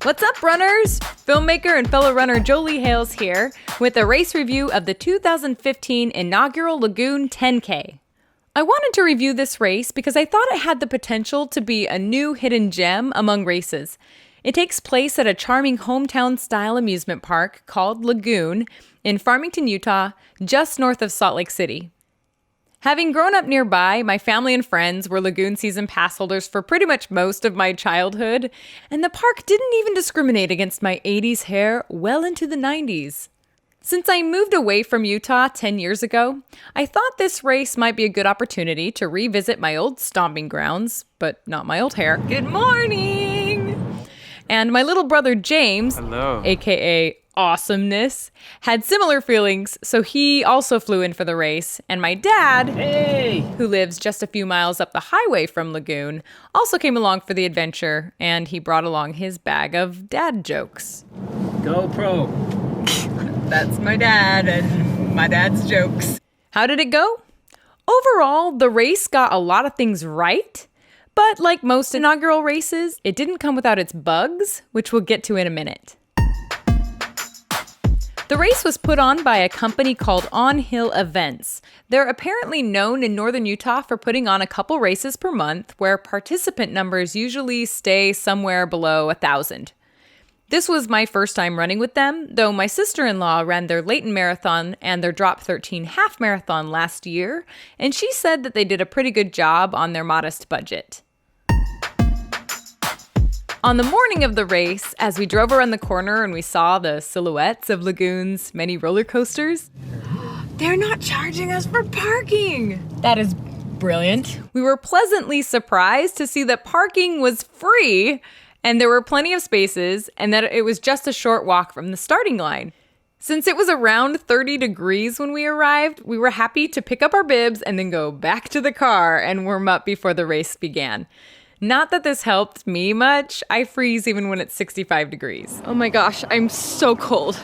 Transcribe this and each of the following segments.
What's up, runners? Filmmaker and fellow runner Jolie Hales here with a race review of the 2015 Inaugural Lagoon 10K. I wanted to review this race because I thought it had the potential to be a new hidden gem among races. It takes place at a charming hometown-style amusement park called Lagoon in Farmington, Utah, just north of Salt Lake City. Having grown up nearby, my family and friends were Lagoon season pass holders for pretty much most of my childhood, and the park didn't even discriminate against my 80s hair well into the 90s. Since I moved away from Utah 10 years ago, I thought this race might be a good opportunity to revisit my old stomping grounds, but not my old hair. Good morning! And my little brother James, hello, aka Awesomeness, had similar feelings, so he also flew in for the race. And my dad, hey, who lives just a few miles up the highway from Lagoon, also came along for the adventure, and he brought along his bag of dad jokes. GoPro. That's my dad and my dad's jokes. How did it go? Overall, the race got a lot of things right, but like most inaugural races, it didn't come without its bugs, which we'll get to in a minute. The race was put on by a company called On Hill Events. They're apparently known in northern Utah for putting on a couple races per month where participant numbers usually stay somewhere below 1,000. This was my first time running with them, though my sister-in-law ran their Layton Marathon and their Drop 13 half marathon last year, and she said that they did a pretty good job on their modest budget. On the morning of the race, as we drove around the corner and we saw the silhouettes of Lagoon's many roller coasters, they're not charging us for parking! That is brilliant. We were pleasantly surprised to see that parking was free, and there were plenty of spaces, and that it was just a short walk from the starting line. Since it was around 30 degrees when we arrived, we were happy to pick up our bibs and then go back to the car and warm up before the race began. Not that this helped me much. I freeze even when it's 65 degrees. Oh my gosh, I'm so cold.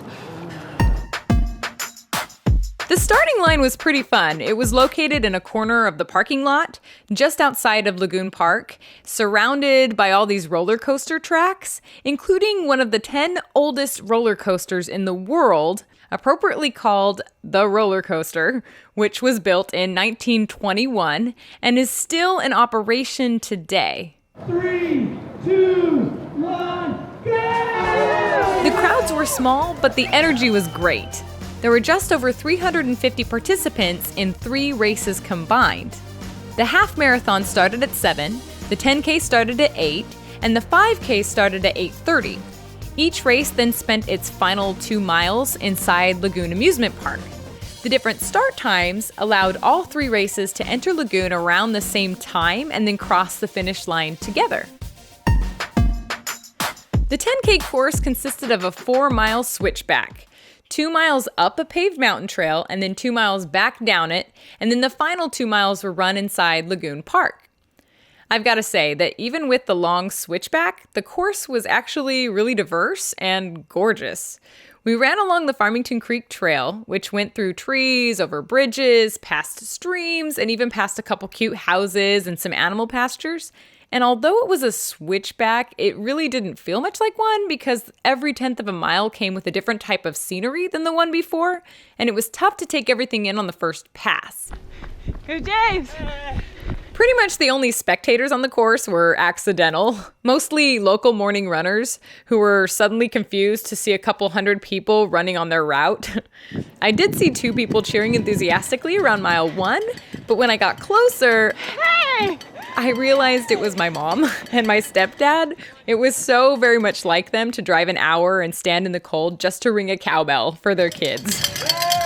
The starting line was pretty fun. It was located in a corner of the parking lot, just outside of Lagoon Park, surrounded by all these roller coaster tracks, including one of the 10 oldest roller coasters in the world, appropriately called the roller coaster, which was built in 1921 and is still in operation today. 3, 2, 1, go! The crowds were small, but the energy was great. There were just over 350 participants in 3 races combined. The half marathon started at 7, the 10K started at 8, and the 5K started at 8:30. Each race then spent its final 2 miles inside Lagoon Amusement Park. The different start times allowed all 3 races to enter Lagoon around the same time and then cross the finish line together. The 10K course consisted of a 4-mile switchback, 2 miles up a paved mountain trail and then 2 miles back down it, and then the final 2 miles were run inside Lagoon Park. I've got to say that even with the long switchback, the course was actually really diverse and gorgeous. We ran along the Farmington Creek Trail, which went through trees, over bridges, past streams, and even past a couple cute houses and some animal pastures. And although it was a switchback, it really didn't feel much like one because every 1/10 of a mile came with a different type of scenery than the one before, and it was tough to take everything in on the first pass. Go James! Pretty much the only spectators on the course were accidental, mostly local morning runners who were suddenly confused to see a couple hundred people running on their route. I did see 2 people cheering enthusiastically around mile 1, but when I got closer, I realized it was my mom and my stepdad. It was so very much like them to drive an hour and stand in the cold just to ring a cowbell for their kids.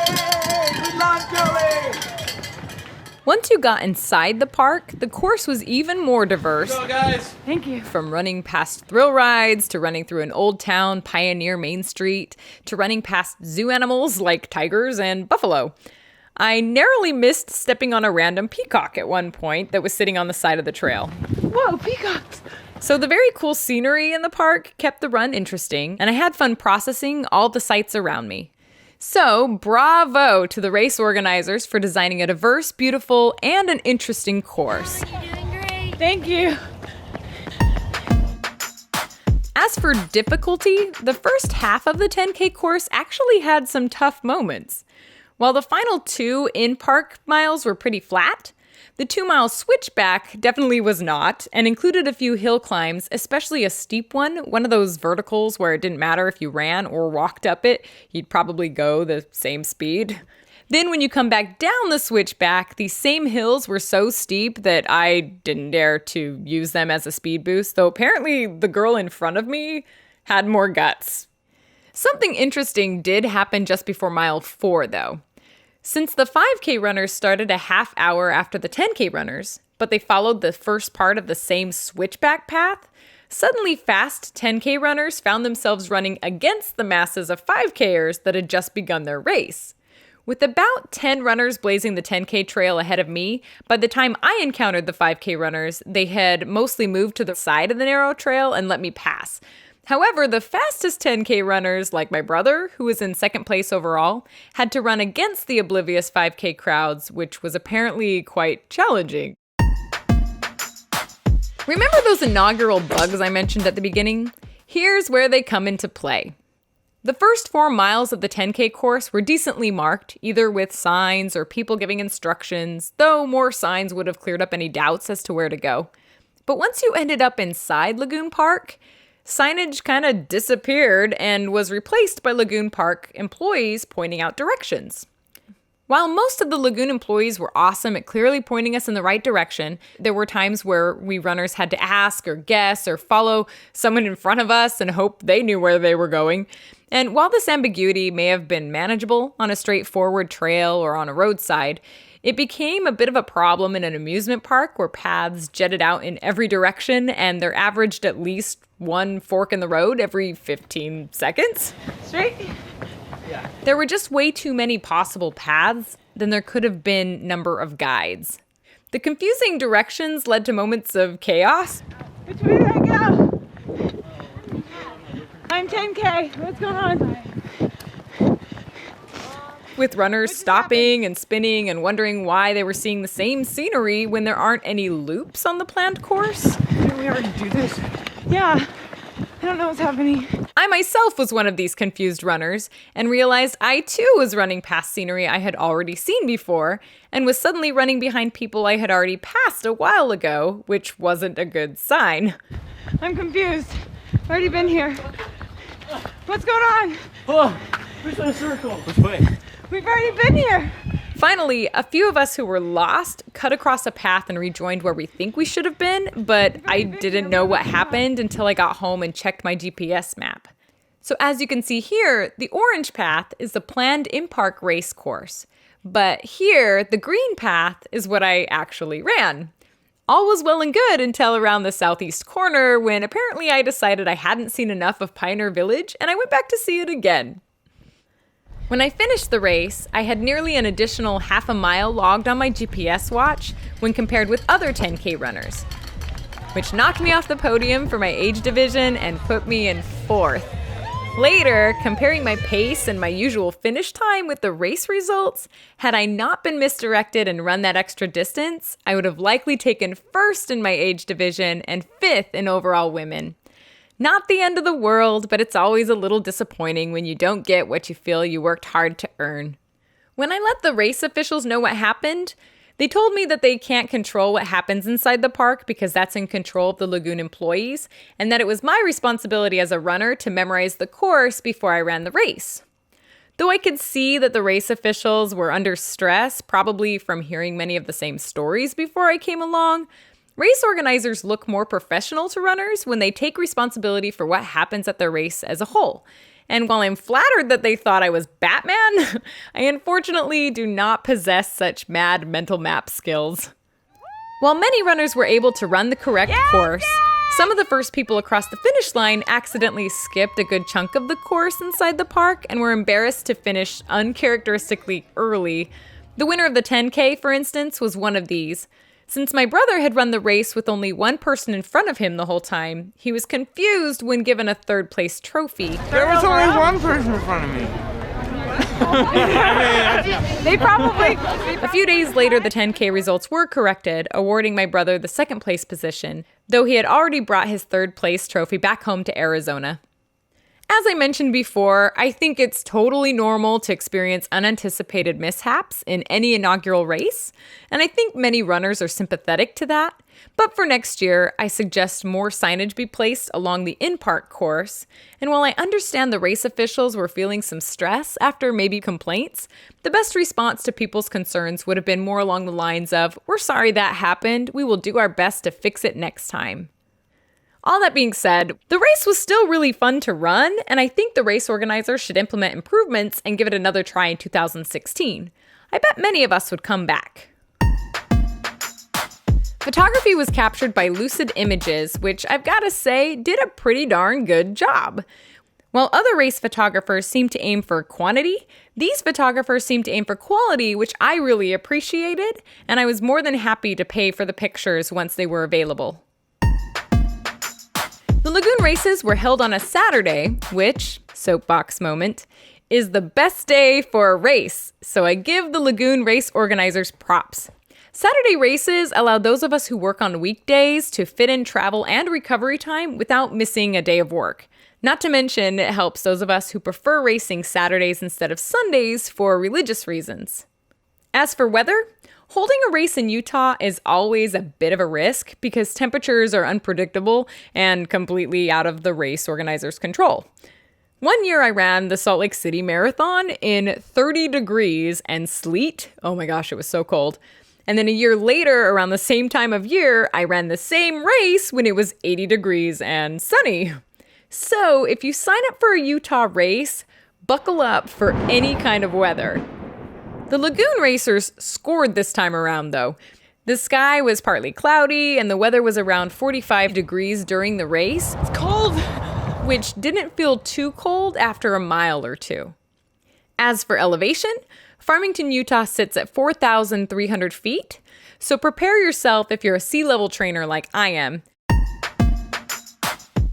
Good luck, Jolie! Once you got inside the park, the course was even more diverse. Go, guys! Thank you. From running past thrill rides, to running through an old town pioneer main street, to running past zoo animals like tigers and buffalo. I narrowly missed stepping on a random peacock at one point that was sitting on the side of the trail. Whoa, peacocks! So the very cool scenery in the park kept the run interesting, and I had fun processing all the sights around me. So, bravo to the race organizers for designing a diverse, beautiful, and an interesting course. You're doing great! Thank you! As As for difficulty, the first half of the 10K course actually had some tough moments. While the final 2 in-park miles were pretty flat, the 2-mile switchback definitely was not, and included a few hill climbs, especially a steep one of those verticals where it didn't matter if you ran or walked up it, you'd probably go the same speed. Then when you come back down the switchback, these same hills were so steep that I didn't dare to use them as a speed boost, though apparently the girl in front of me had more guts. Something interesting did happen just before mile 4, though. Since the 5K runners started a half hour after the 10K runners, but they followed the first part of the same switchback path, suddenly fast 10K runners found themselves running against the masses of 5Kers that had just begun their race. With about 10 runners blazing the 10K trail ahead of me, by the time I encountered the 5K runners, they had mostly moved to the side of the narrow trail and let me pass. However, the fastest 10K runners, like my brother, who was in second place overall, had to run against the oblivious 5K crowds, which was apparently quite challenging. Remember those inaugural bugs I mentioned at the beginning? Here's where they come into play. The first 4 miles of the 10K course were decently marked, either with signs or people giving instructions, though more signs would have cleared up any doubts as to where to go. But once you ended up inside Lagoon Park, signage kind of disappeared and was replaced by Lagoon Park employees pointing out directions. While most of the Lagoon employees were awesome at clearly pointing us in the right direction, there were times where we runners had to ask or guess or follow someone in front of us and hope they knew where they were going. And while this ambiguity may have been manageable on a straightforward trail or on a roadside, it became a bit of a problem in an amusement park where paths jetted out in every direction and there averaged at least one fork in the road every 15 seconds. Straight? Yeah. There were just way too many possible paths than there could have been number of guides. The confusing directions led to moments of chaos. Which way did I go? I'm 10K. What's going on? With runners stopping and spinning and wondering why they were seeing the same scenery when there aren't any loops on the planned course. Didn't we already do this? Yeah. I don't know what's happening. I myself was one of these confused runners and realized I too was running past scenery I had already seen before and was suddenly running behind people I had already passed a while ago, which wasn't a good sign. I'm confused. I've already been here. What's going on? Oh, we're in a circle. Which way? We've already been here. Finally, a few of us who were lost cut across a path and rejoined where we think we should have been, but I didn't know what happened until I got home and checked my GPS map. So as you can see here, the orange path is the planned in-park race course. But here, the green path is what I actually ran. All was well and good until around the southeast corner when apparently I decided I hadn't seen enough of Pioneer Village and I went back to see it again. When I finished the race, I had nearly an additional half a mile logged on my GPS watch when compared with other 10K runners, which knocked me off the podium for my age division and put me in 4th. Later, comparing my pace and my usual finish time with the race results, had I not been misdirected and run that extra distance, I would have likely taken 1st in my age division and 5th in overall women. Not the end of the world, but it's always a little disappointing when you don't get what you feel you worked hard to earn. When I let the race officials know what happened, they told me that they can't control what happens inside the park because that's in control of the Lagoon employees, and that it was my responsibility as a runner to memorize the course before I ran the race. Though I could see that the race officials were under stress, probably from hearing many of the same stories before I came along, race organizers look more professional to runners when they take responsibility for what happens at their race as a whole. And while I'm flattered that they thought I was Batman, I unfortunately do not possess such mad mental map skills. While many runners were able to run the correct course, some of the first people across the finish line accidentally skipped a good chunk of the course inside the park and were embarrassed to finish uncharacteristically early. The winner of the 10K, for instance, was one of these. Since my brother had run the race with only one person in front of him the whole time, he was confused when given a 3rd place trophy. There was only one person in front of me. They probably... A few days later, the 10K results were corrected, awarding my brother the 2nd place position, though he had already brought his third place trophy back home to Arizona. As I mentioned before, I think it's totally normal to experience unanticipated mishaps in any inaugural race, and I think many runners are sympathetic to that. But for next year, I suggest more signage be placed along the in-park course, and while I understand the race officials were feeling some stress after maybe complaints, the best response to people's concerns would have been more along the lines of, "We're sorry that happened, we will do our best to fix it next time." All that being said, the race was still really fun to run, and I think the race organizers should implement improvements and give it another try in 2016. I bet many of us would come back. Photography was captured by Lucid Images, which I've got to say did a pretty darn good job. While other race photographers seem to aim for quantity, these photographers seem to aim for quality, which I really appreciated, and I was more than happy to pay for the pictures once they were available. The Lagoon races were held on a Saturday, which, soapbox moment, is the best day for a race, so I give the Lagoon race organizers props. Saturday races allow those of us who work on weekdays to fit in travel and recovery time without missing a day of work. Not to mention, it helps those of us who prefer racing Saturdays instead of Sundays for religious reasons. As for weather, holding a race in Utah is always a bit of a risk because temperatures are unpredictable and completely out of the race organizer's control. One year I ran the Salt Lake City Marathon in 30 degrees and sleet. Oh my gosh, it was so cold. And then a year later, around the same time of year, I ran the same race when it was 80 degrees and sunny. So if you sign up for a Utah race, buckle up for any kind of weather. The Lagoon racers scored this time around, though. The sky was partly cloudy, and the weather was around 45 degrees during the race. It's cold! Which didn't feel too cold after a mile or two. As for elevation, Farmington, Utah sits at 4,300 feet, so prepare yourself if you're a sea level trainer like I am.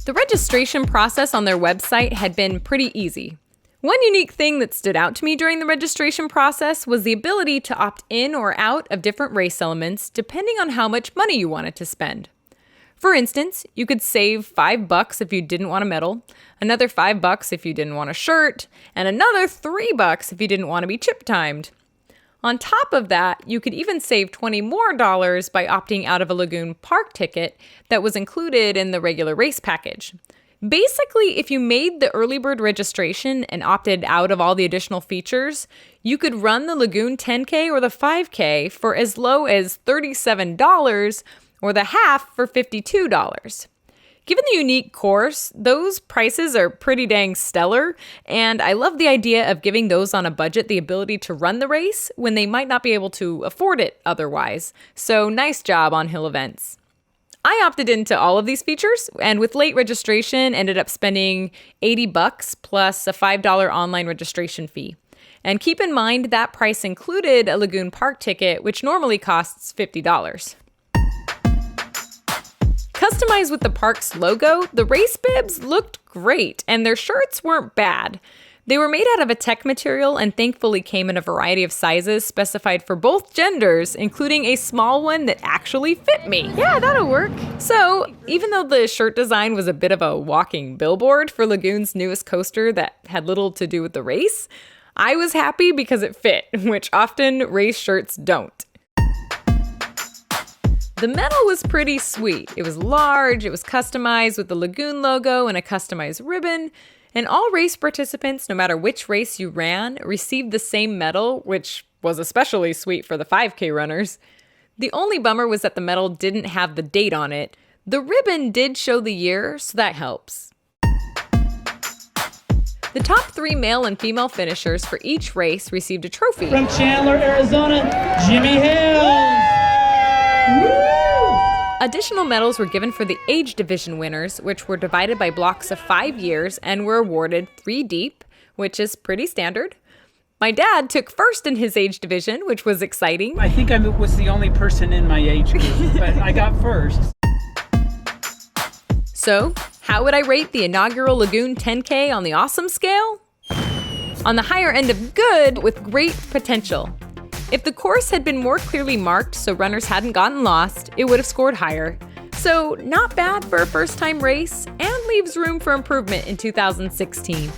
The registration process on their website had been pretty easy. One unique thing that stood out to me during the registration process was the ability to opt in or out of different race elements depending on how much money you wanted to spend. For instance, you could save $5 if you didn't want a medal, another $5 if you didn't want a shirt, and another $3 if you didn't want to be chip timed. On top of that, you could even save $20 more by opting out of a Lagoon Park ticket that was included in the regular race package. Basically, if you made the early bird registration and opted out of all the additional features, you could run the Lagoon 10K or the 5K for as low as $37 or the half for $52. Given the unique course, those prices are pretty dang stellar, and I love the idea of giving those on a budget the ability to run the race when they might not be able to afford it otherwise. So nice job on Hill Events. I opted into all of these features, and with late registration, ended up spending $80 plus a $5 online registration fee. And keep in mind that price included a Lagoon Park ticket, which normally costs $50. Customized with the park's logo, the race bibs looked great, and their shirts weren't bad. They were made out of a tech material and thankfully came in a variety of sizes specified for both genders, including a small one that actually fit me. Yeah, that'll work. So, even though the shirt design was a bit of a walking billboard for Lagoon's newest coaster that had little to do with the race, I was happy because it fit, which often race shirts don't. The medal was pretty sweet. It was large, it was customized with the Lagoon logo and a customized ribbon, and all race participants, no matter which race you ran, received the same medal, which was especially sweet for the 5K runners. The only bummer was that the medal didn't have the date on it. The ribbon did show the year, so that helps. The top 3 male and female finishers for each race received a trophy. From Chandler, Arizona, Jimmy Hales. Additional medals were given for the age division winners, which were divided by blocks of 5 years and were awarded 3 deep, which is pretty standard. My dad took first in his age division, which was exciting. I think I was the only person in my age group, but I got first. So, how would I rate the inaugural Lagoon 10K on the awesome scale? On the higher end of good with great potential. If the course had been more clearly marked so runners hadn't gotten lost, it would have scored higher. So not bad for a first-time race and leaves room for improvement in 2016.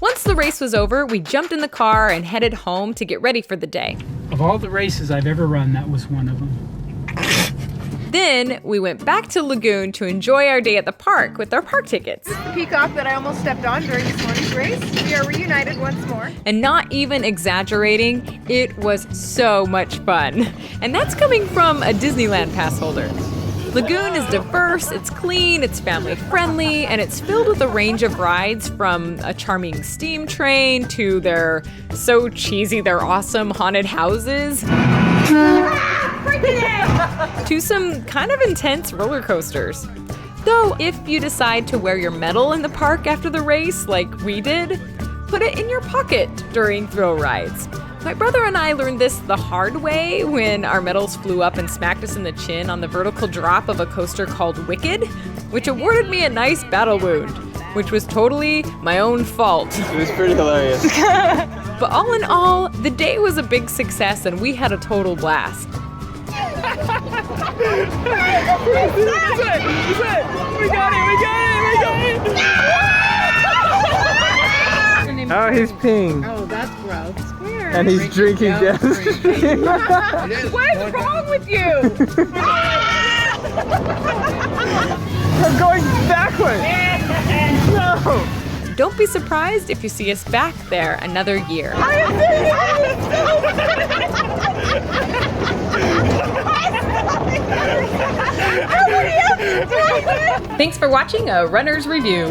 Once the race was over, we jumped in the car and headed home to get ready for the day. Of all the races I've ever run, that was one of them. Then we went back to Lagoon to enjoy our day at the park with our park tickets. The peacock that I almost stepped on during this morning's race. We are reunited once more. And not even exaggerating, it was so much fun. And that's coming from a Disneyland pass holder. Lagoon is diverse, it's clean, it's family friendly, and it's filled with a range of rides from a charming steam train to their so cheesy, they're awesome haunted houses to some kind of intense roller coasters. Though, if you decide to wear your medal in the park after the race, like we did, put it in your pocket during thrill rides. My brother and I learned this the hard way when our medals flew up and smacked us in the chin on the vertical drop of a coaster called Wicked, which awarded me a nice battle wound, which was totally my own fault. It was pretty hilarious. But all in all, the day was a big success and we had a total blast. Oh, he's peeing. Oh, that's gross. And he's drinking downstream. What's wrong with you? I'm going backwards. No. Don't be surprised if you see us back there another year. Thanks for watching a runner's review.